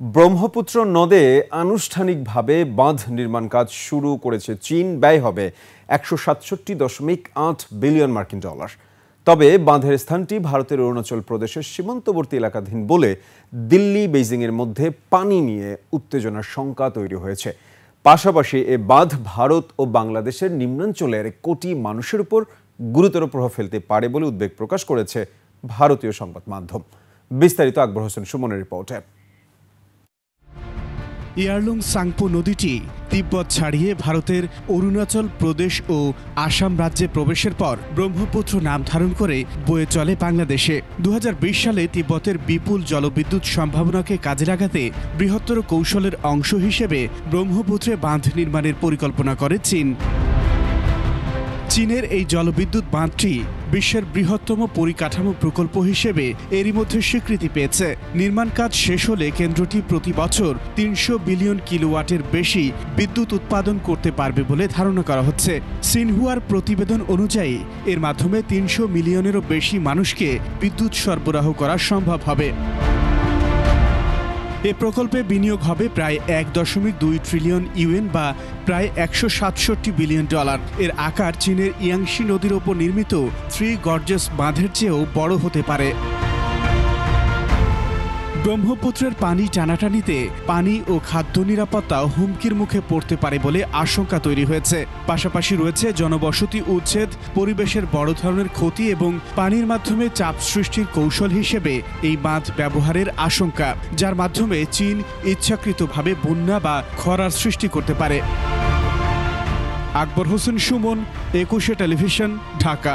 ব্রহ্মপুত্র নদে আনুষ্ঠানিকভাবে বাঁধ নির্মাণ কাজ শুরু করেছে চীন। ব্যয় হবে ১৬৭.৮ বিলিয়ন মার্কিন ডলার। তবে বাঁধের স্থানটি ভারতের অরুণাচল প্রদেশের সীমান্তবর্তী এলাকাধীন বলে দিল্লি বেইজিংয়ের মধ্যে পানি নিয়ে উত্তেজনার শঙ্কা তৈরি হয়েছে। পাশাপাশি এ বাঁধ ভারত ও বাংলাদেশের নিম্নাঞ্চলের কোটি মানুষের উপর গুরুতর প্রভাব ফেলতে পারে বলে উদ্বেগ প্রকাশ করেছে ভারতীয় সংবাদ মাধ্যম। বিস্তারিত আকবর হোসেন সুমনের রিপোর্টে। ইয়ারলুং সাংপো নদীটি তিব্বত ছাড়িয়ে ভারতের অরুণাচল প্রদেশ ও আসাম রাজ্যে প্রবেশের পর ব্রহ্মপুত্র নাম ধারণ করে বয়ে চলে বাংলাদেশে। ২০২০ সালে তিব্বতের বিপুল জলবিদ্যুৎ সম্ভাবনাকে কাজে লাগাতে বৃহত্তর কৌশলের অংশ হিসেবে ব্রহ্মপুত্রে বাঁধ নির্মাণের পরিকল্পনা করে চীন। চীনের এই জলবিদ্যুৎ বাঁধটি বিশ্বের বৃহত্তম পরিকাঠামো প্রকল্প হিসেবে এরই মধ্যে স্বীকৃতি পেয়েছে। নির্মাণ কাজ শেষ হলে কেন্দ্রটি প্রতি বছর ৩০০ বিলিয়ন কিলোওয়াটের বেশি বিদ্যুৎ উৎপাদন করতে পারবে বলে ধারণা করা হচ্ছে। সিনহুয়ার প্রতিবেদন অনুযায়ী এর মাধ্যমে ৩০০ মিলিয়নেরও বেশি মানুষকে বিদ্যুৎ সরবরাহ করা সম্ভব হবে। এ প্রকল্পে বিনিয়োগ হবে প্রায় ১.২ ট্রিলিয়ন ইউএন বা প্রায় ১৬৭ বিলিয়ন ডলার। এর আকার চীনের ইয়াংশি নদীর ওপর নির্মিত থ্রি গর্জেস বাঁধের চেয়েও বড় হতে পারে। ব্রহ্মপুত্রের পানি টানাটানিতে পানি ও খাদ্য নিরাপত্তা হুমকির মুখে পড়তে পারে বলে আশঙ্কা তৈরি হয়েছে। পাশাপাশি রয়েছে জনবসতি উচ্ছেদ, পরিবেশের বড় ধরনের ক্ষতি এবং পানির মাধ্যমে চাপ সৃষ্টির কৌশল হিসেবে এই বাঁধ ব্যবহারের আশঙ্কা, যার মাধ্যমে চীন ইচ্ছাকৃতভাবে বন্যা বা খরার সৃষ্টি করতে পারে। আকবর হোসেন সুমন, ২১ টেলিভিশন, ঢাকা।